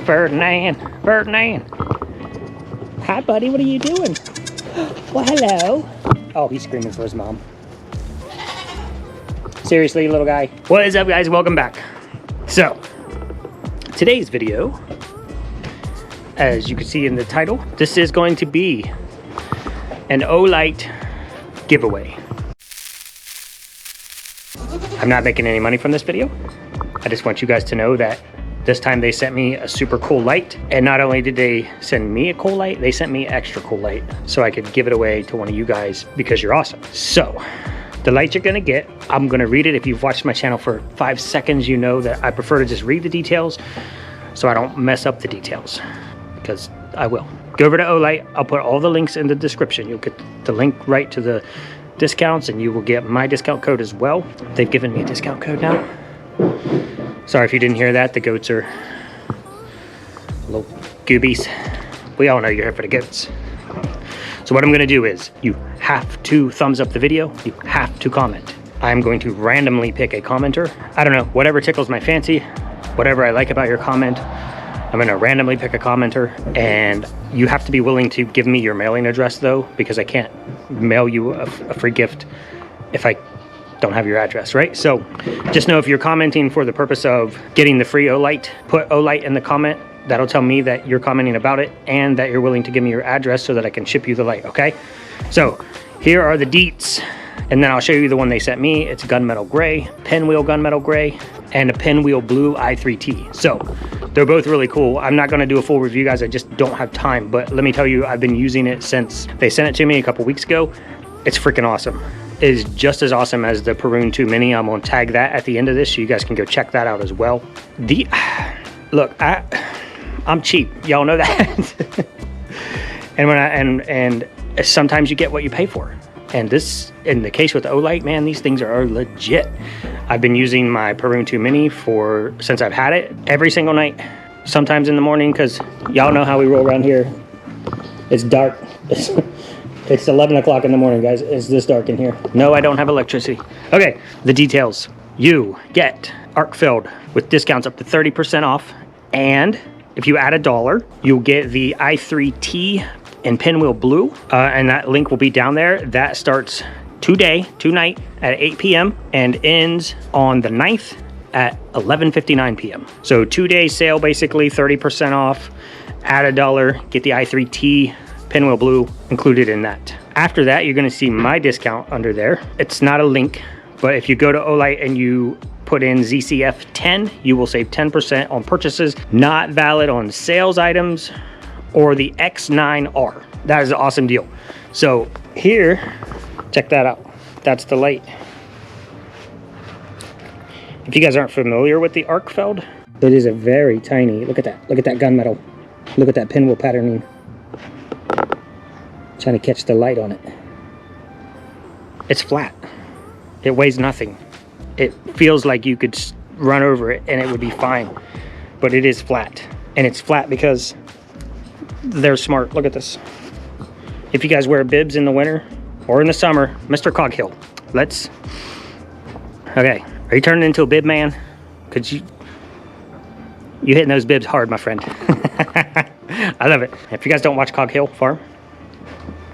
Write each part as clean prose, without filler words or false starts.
Ferdinand, Ferdinand. Hi, buddy, what are you doing? Well, hello. Oh, he's screaming for his mom. Seriously, little guy. What is up, guys? Welcome back. So, today's video, as you can see in the title, this is going to be an Olight giveaway. I'm not making any money from this video. I just want you guys to know that this time they sent me a super cool light, and not only did they send me a cool light, they sent me extra cool light so I could give it away to one of you guys because you're awesome. So the light you're gonna get, I'm gonna read it. If you've watched my channel for 5 seconds, you know that I prefer to just read the details so I don't mess up the details, because I will. Go over to Olight. I'll put all the links in the description. You'll get the link right to the discounts, and you will get my discount code as well. They've given me a discount code now. Sorry if you didn't hear that. The goats are little goobies. We all know you're here for the goats. So what I'm gonna do is, you have to thumbs up the video. You have to comment. I'm going to randomly pick a commenter. I don't know, whatever tickles my fancy, whatever I like about your comment, I'm gonna randomly pick a commenter, and you have to be willing to give me your mailing address though, because I can't mail you a free gift if I don't have your address, right? So just know if you're commenting for the purpose of getting the free Olight, put Olight in the comment. That'll tell me that you're commenting about it and that you're willing to give me your address so that I can ship you the light, okay? So here are the deets, and then I'll show you the one they sent me. It's gunmetal gray, pinwheel gunmetal gray, and a pinwheel blue i3T. So they're both really cool. I'm not gonna do a full review, guys. I just don't have time, but let me tell you, I've been using it since they sent it to me a couple weeks ago. It's freaking awesome. It is just as awesome as the Perun 2 Mini. I'm gonna tag that at the end of this so you guys can go check that out as well. Look, I'm cheap, y'all know that. and sometimes you get what you pay for. And this, in the case with the Olight, man, these things are legit. I've been using my Perun 2 Mini since I've had it, every single night, sometimes in the morning, because y'all know how we roll around here. It's dark. It's 11 o'clock in the morning, guys. It's this dark in here. No, I don't have electricity. Okay, the details. You get Arkfeld with discounts up to 30% off, and if you add $1, you'll get the i3T in pinwheel blue, and that link will be down there. That starts tonight at 8 p.m. and ends on the 9th at 11:59 p.m. So 2-day sale, basically 30% off. Add $1, get the i3T pinwheel blue included in that. After that, you're gonna see my discount under there. It's not a link, but if you go to Olight and you put in ZCF10, you will save 10% on purchases not valid on sales items or the X9R. That is an awesome deal. So here, check that out. That's the light. If you guys aren't familiar with the Arkfeld, it is a very tiny, look at that gunmetal. Look at that pinwheel patterning. Trying to catch the light on it. It's flat. It weighs nothing. It feels like you could run over it and it would be fine, but it is flat. And it's flat because they're smart. Look at this. If you guys wear bibs in the winter or in the summer, Mr. Coghill, okay, are you turning into a bib man? Cause you hitting those bibs hard, my friend. I love it. If you guys don't watch Coghill Farm,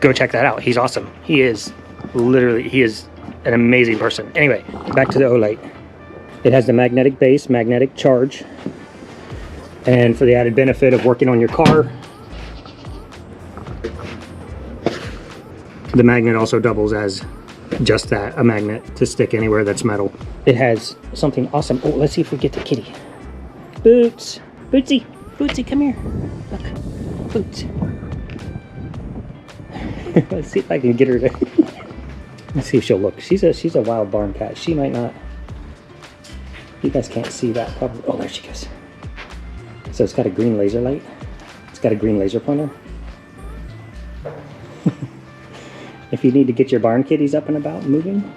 go check that out. He's awesome. He is an amazing person. Anyway, back to the Olight. It has the magnetic base, magnetic charge, and for the added benefit of working on your car, the magnet also doubles as just that, a magnet to stick anywhere that's metal. It has something awesome. Oh, let's see if we get the kitty. Boots, Bootsy, come here. Look, Boots. Let's see if I can get her to. Let's see if she'll look. She's a wild barn cat. She might not. You guys can't see that probably. Oh, there she goes. So it's got a green laser light. It's got a green laser pointer. If you need to get your barn kitties up and about moving,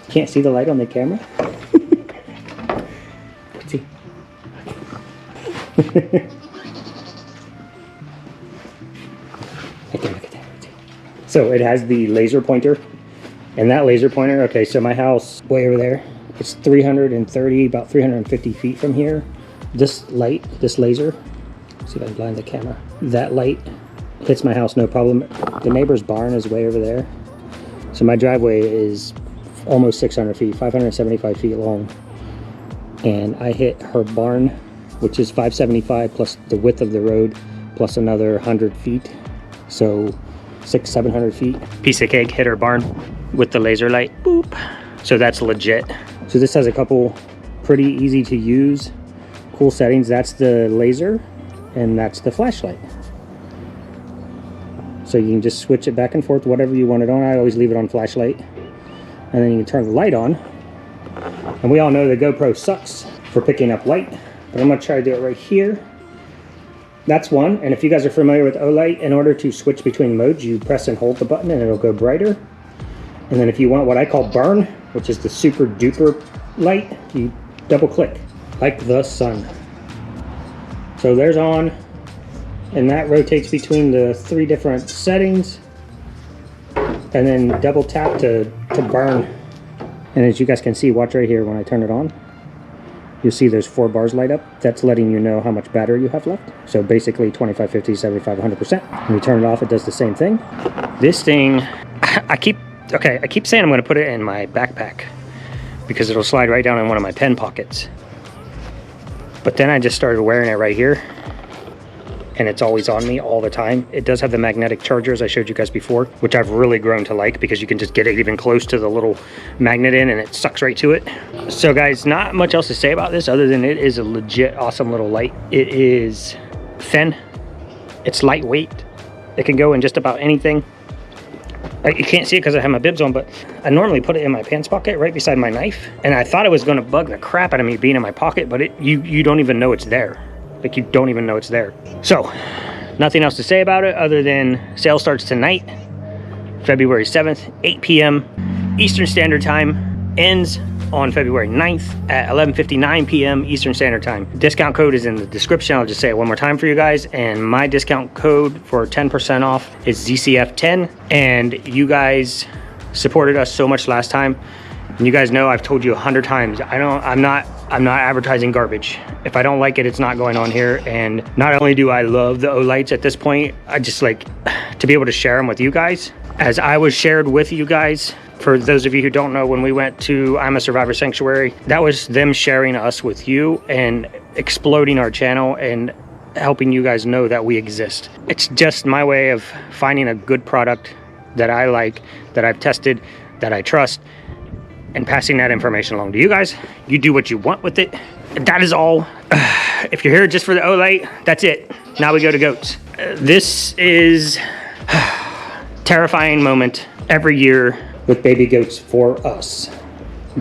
can't see the light on the camera. See. Okay, look at that. So it has the laser pointer, and that laser pointer, okay, so my house way over there, it's 330, about 350 feet from here. This light, this laser, see if I can blind the camera. That light hits my house no problem. The neighbor's barn is way over there. So my driveway is almost 600 feet, 575 feet long. And I hit her barn, which is 575 plus the width of the road, plus another 100 feet. So 600-700 feet. Piece of cake hit her barn with the laser light. Boop. So that's legit. So this has a couple pretty easy to use, cool settings. That's the laser and that's the flashlight. So you can just switch it back and forth, whatever you want it on. I always leave it on flashlight. And then you can turn the light on. And we all know the GoPro sucks for picking up light, but I'm gonna try to do it right here. That's one. And if you guys are familiar with Olight, in order to switch between modes, you press and hold the button and it'll go brighter. And then if you want what I call burn, which is the super duper light, you double click, like the sun. So there's on, and that rotates between the 3 different settings. And then double tap to burn. And as you guys can see, watch right here when I turn it on. You'll see there's 4 bars light up. That's letting you know how much battery you have left. So basically 25, 50, 75, 100%. When you turn it off, it does the same thing. This thing, I keep saying I'm gonna put it in my backpack because it'll slide right down in one of my pen pockets. But then I just started wearing it right here, and it's always on me all the time. It does have the magnetic chargers I showed you guys before, which I've really grown to like because you can just get it even close to the little magnet in and it sucks right to it. So guys, not much else to say about this other than it is a legit awesome little light. It is thin, it's lightweight, it can go in just about anything. You can't see it because I have my bibs on, but I normally put it in my pants pocket right beside my knife, and I thought it was going to bug the crap out of me being in my pocket, but you don't even know it's there. Like, you don't even know it's there. So nothing else to say about it other than sale starts tonight, February 7th, 8 p.m. Eastern Standard Time, ends on February 9th at 11:59 p.m. Eastern Standard Time. Discount code is in the description. I'll just say it one more time for you guys. And my discount code for 10% off is ZCF10. And you guys supported us so much last time. And you guys know I've told you 100 times, I'm not advertising garbage. If I don't like it, it's not going on here. And not only do I love the Olights at this point, I just like to be able to share them with you guys. As I was shared with you guys, for those of you who don't know, when we went to I'm a Survivor Sanctuary, that was them sharing us with you and exploding our channel and helping you guys know that we exist. It's just my way of finding a good product that I like, that I've tested, that I trust, and passing that information along to you guys. You do what you want with it. That is all. If you're here just for the Olight, that's it. Now we go to goats. This is terrifying moment every year with baby goats for us,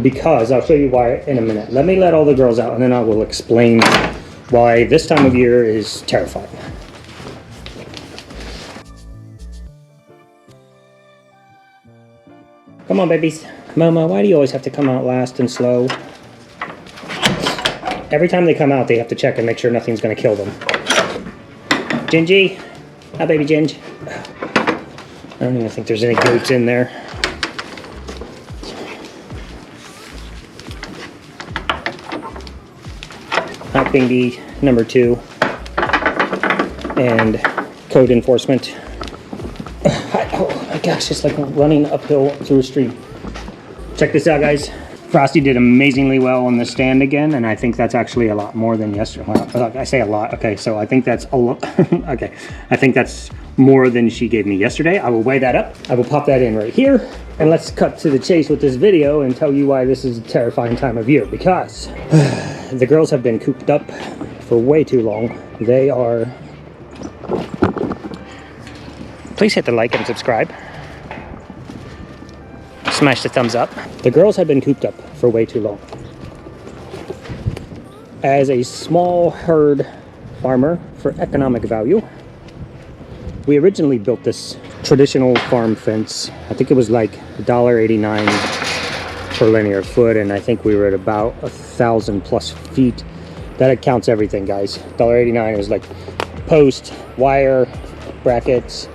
because I'll show you why in a minute. Let me let all the girls out and then I will explain why this time of year is terrifying. Come on, babies. Mama, why do you always have to come out last and slow? Every time they come out, they have to check and make sure nothing's gonna kill them. Gingy, hi baby Ginge. I don't even think there's any goats in there. Hot Bingy number 2 and code enforcement. Oh my gosh, it's like running uphill through a stream. Check this out, guys. Frosty did amazingly well on the stand again, and I think that's actually a lot more than yesterday. Well, I say a lot. Okay, so I think that's a lot. Okay, I think that's more than she gave me yesterday. I will weigh that up. I will pop that in right here. And let's cut to the chase with this video and tell you why this is a terrifying time of year. Because the girls have been cooped up for way too long. They are... Please hit the like and subscribe. Smash the thumbs up. The girls have been cooped up for way too long. As a small herd farmer for economic value, we originally built this traditional farm fence. I think it was like $1.89 per linear foot, and I think we were at about 1,000 plus feet. That counts everything, guys. $1.89 is like post, wire, brackets,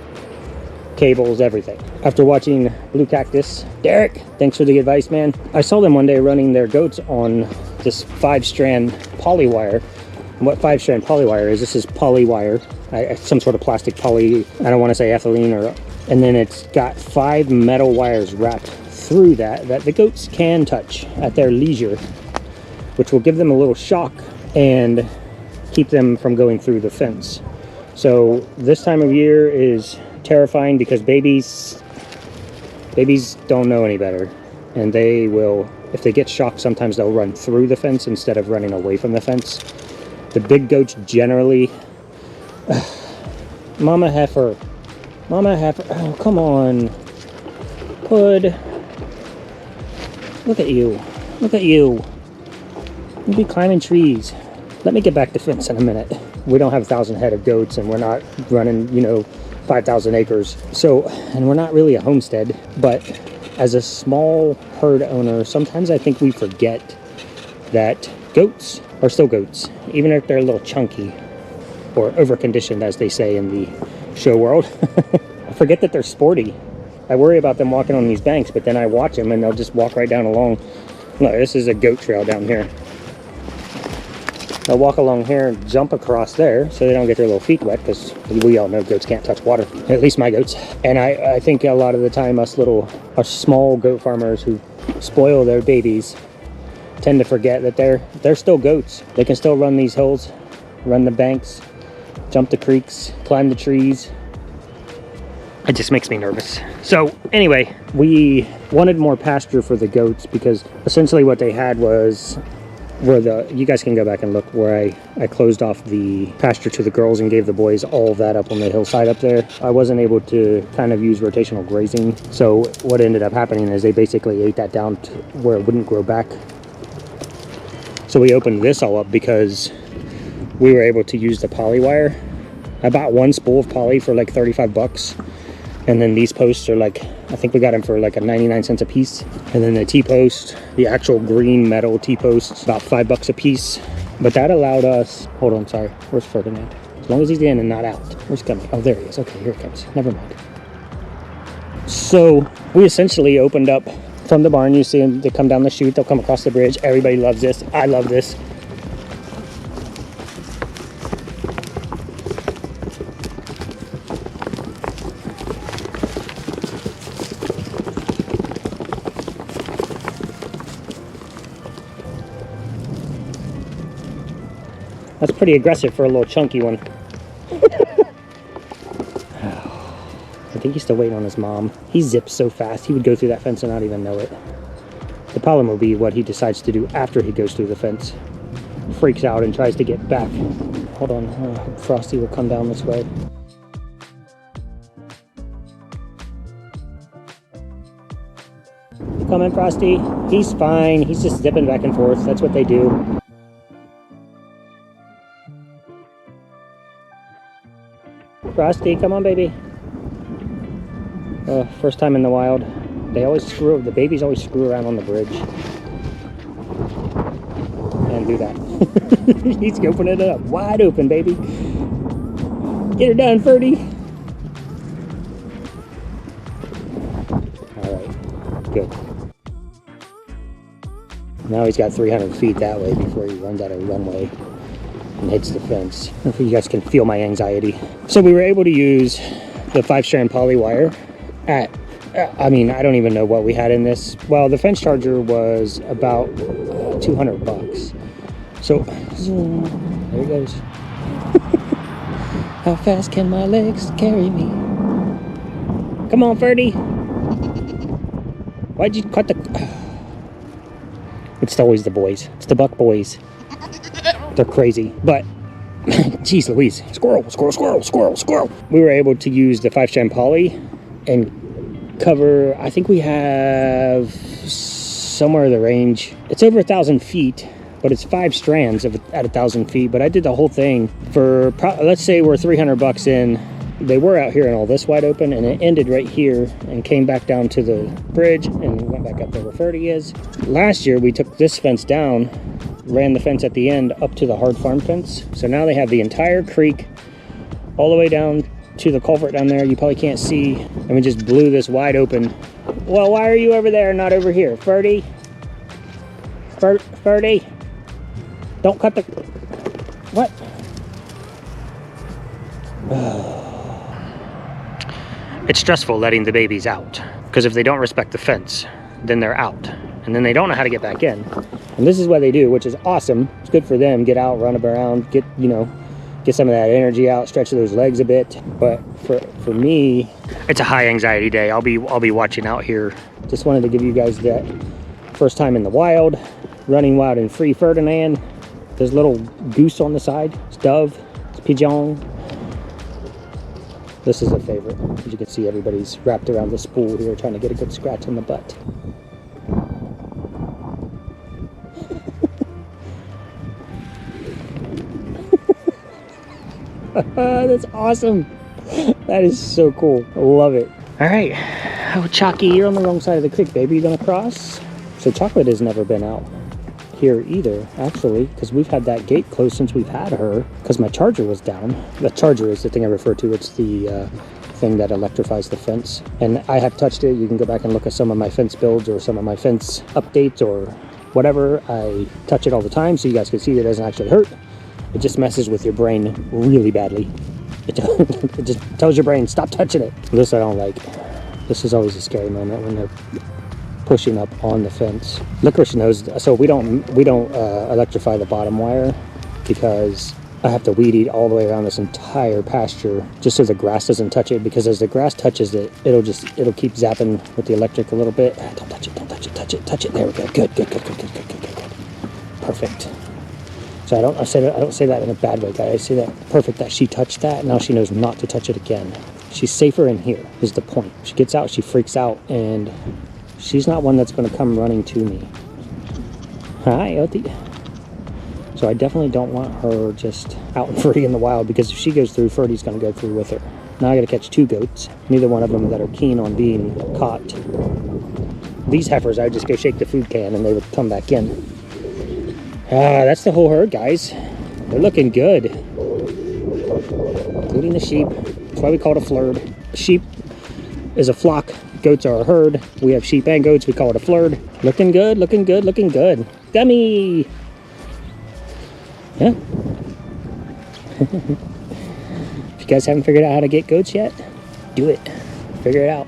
cables, everything. After watching Blue Cactus, Derek, thanks for the advice, man. I saw them one day running their goats on this 5-strand poly wire what 5-strand poly wire is. This is poly wire, some sort of plastic poly, I don't want to say ethylene, or, and then it's got 5 metal wires wrapped through that the goats can touch at their leisure, which will give them a little shock and keep them from going through the fence. So this time of year is terrifying because babies don't know any better, and they will, if they get shocked, sometimes they'll run through the fence instead of running away from the fence. The big goats generally, Mama heifer, oh come on, Pud, look at you, you'll be climbing trees. Let me get back to fence in a minute. We don't have 1,000 head of goats, and we're not running, 5,000 acres. So, and we're not really a homestead, but as a small herd owner, sometimes I think we forget that goats are still goats, even if they're a little chunky or over-conditioned, as they say in the show world. I forget that they're sporty. I worry about them walking on these banks, but then I watch them and they'll just walk right down along. Look, this is a goat trail down here. They'll walk along here and jump across there so they don't get their little feet wet, because we all know goats can't touch water, at least my goats. And I think a lot of the time us small goat farmers who spoil their babies tend to forget that they're still goats. They can still run these hills, run the banks, jump the creeks, climb the trees. It just makes me nervous. So anyway, we wanted more pasture for the goats, because essentially what they had was you guys can go back and look where I closed off the pasture to the girls and gave the boys all of that up on the hillside up there. I wasn't able to kind of use rotational grazing, so what ended up happening is they basically ate that down to where it wouldn't grow back. So we opened this all up because we were able to use the poly wire. I bought one spool of poly for like 35 bucks. And then these posts are like, I think we got them for like a 99 cents a piece. And then the T-post, the actual green metal T-posts, about $5 a piece. But that allowed us, hold on, sorry, where's Ferdinand? As long as he's in and not out. Where's he coming? Oh, there he is. Okay, here he comes. Never mind. So we essentially opened up from the barn. You see them, they come down the chute, they'll come across the bridge. Everybody loves this. I love this. That's pretty aggressive for a little chunky one. I think he's still waiting on his mom. He zips so fast, he would go through that fence and not even know it. The problem will be what he decides to do after he goes through the fence. Freaks out and tries to get back. Hold on, Frosty will come down this way. You coming, Frosty? He's fine, he's just zipping back and forth. That's what they do. Frosty, come on, baby. First time in the wild. They always the babies always screw around on the bridge. And do that. He's opening it up. Wide open, baby. Get her done, Ferdy. Alright, good. Now he's got 300 feet that way before he runs out of runway and hits the fence. Hopefully you guys can feel my anxiety. So we were able to use the 5-strand poly wire at, I mean, I don't even know what we had in this. Well, the fence charger was about 200 bucks. So, there he goes. How fast can my legs carry me? Come on, Ferdy. Why'd you cut the... It's always the boys. It's the buck boys. They're crazy, but geez Louise, squirrel, squirrel, squirrel, squirrel, squirrel. We were able to use the 5-strand poly and cover, I think we have somewhere in the range, it's over 1,000 feet, but it's 5 strands at 1,000 feet. But I did the whole thing for, let's say we're 300 bucks in. They were out here and all this wide open, and it ended right here and came back down to the bridge and went back up there where Ferdy is. Last year we took this fence down, ran the fence at the end up to the hard farm fence. So now they have the entire creek all the way down to the culvert down there. You probably can't see. And we just blew this wide open. Well, why are you over there and not over here? Ferdy? Ferdy? Don't cut the... What? It's stressful letting the babies out, because if they don't respect the fence, then they're out, and then they don't know how to get back in. And this is what they do, which is awesome. It's good for them. Get out, run around, get, you know, get some of that energy out, stretch those legs a bit. But for me, it's a high anxiety day. I'll be watching out here. Just wanted to give you guys that first time in the wild, running wild and free. Ferdinand, there's a little goose on the side. It's dove, it's pigeon. This is a favorite. As you can see, everybody's wrapped around this pool here trying to get a good scratch on the butt. That's awesome. That is so cool. I love it. All right. Oh, Chalky, you're on the wrong side of the creek, baby. You gonna cross? So Chocolate has never been out here either, actually, because we've had that gate closed since we've had her, because my charger was down. The charger is the thing I refer to. It's the thing that electrifies the fence. And I have touched it. You can go back and look at some of my fence builds or some of my fence updates or whatever. I touch it all the time so you guys can see that it doesn't actually hurt. It just messes with your brain really badly. It just tells your brain, stop touching it. This I don't like. This is always a scary moment when they're pushing up on the fence. Licorice knows, so we don't electrify the bottom wire because I have to weed eat all the way around this entire pasture just so the grass doesn't touch it, because as the grass touches it, it'll keep zapping with the electric a little bit. Don't touch it, don't touch it, touch it, touch it. There we go. Good. Perfect. So I don't say that in a bad way, guys. I say that perfect that she touched that. Now she knows not to touch it again. She's safer in here is the point. She gets out, she freaks out, and she's not one that's going to come running to me. Hi, Oti. So I definitely don't want her just out and free in the wild, because if she goes through, Ferdy's going to go through with her. Now I got to catch two goats. Neither one of them that are keen on being caught. These heifers, I would just go shake the food can and they would come back in. That's the whole herd, guys. They're looking good, including the sheep. That's why we call it a flurd. Sheep is a flock. Goats are a herd. We have sheep and goats. We call it a flurd. Looking good, looking good, looking good. Dummy! Yeah. If you guys haven't figured out how to get goats yet, do it. Figure it out.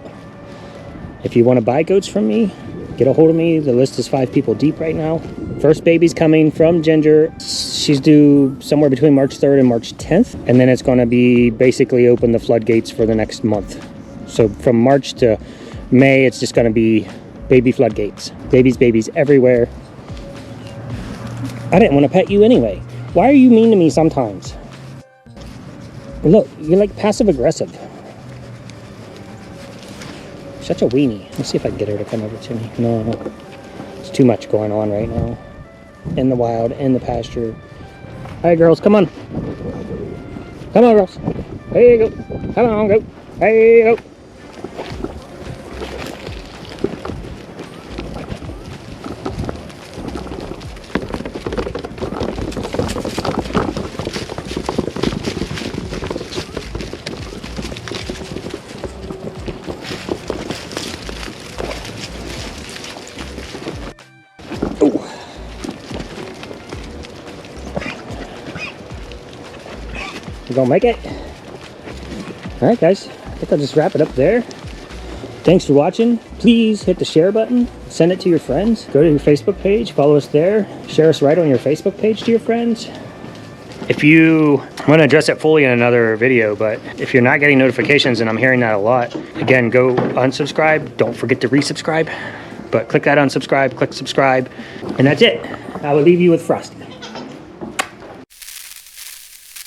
If you want to buy goats from me, get a hold of me. The list is 5 people deep right now. First baby's coming from Ginger. She's due somewhere between March 3rd and March 10th. And then it's going to be basically open the floodgates for the next month. So from March to May, it's just going to be baby floodgates. Babies everywhere. I didn't want to pet you anyway. Why are you mean to me sometimes? Look, you're like passive aggressive. Such a weenie. Let's see if I can get her to come over to me. No. It's too much going on right now. In the wild, in the pasture. All right, girls, come on. Come on, girls. There you go. Come on, go. There you go. You gonna make it? All right, guys, I think I'll just wrap it up there. Thanks for watching. Please hit the share button, send it to your friends, go to your Facebook page, follow us there, share us right on your Facebook page to your friends. I'm going to address it fully in another video, but if you're not getting notifications, and I'm hearing that a lot, again, go unsubscribe. Don't forget to resubscribe, but click that unsubscribe, click subscribe, and that's it. I will leave you with Frosty.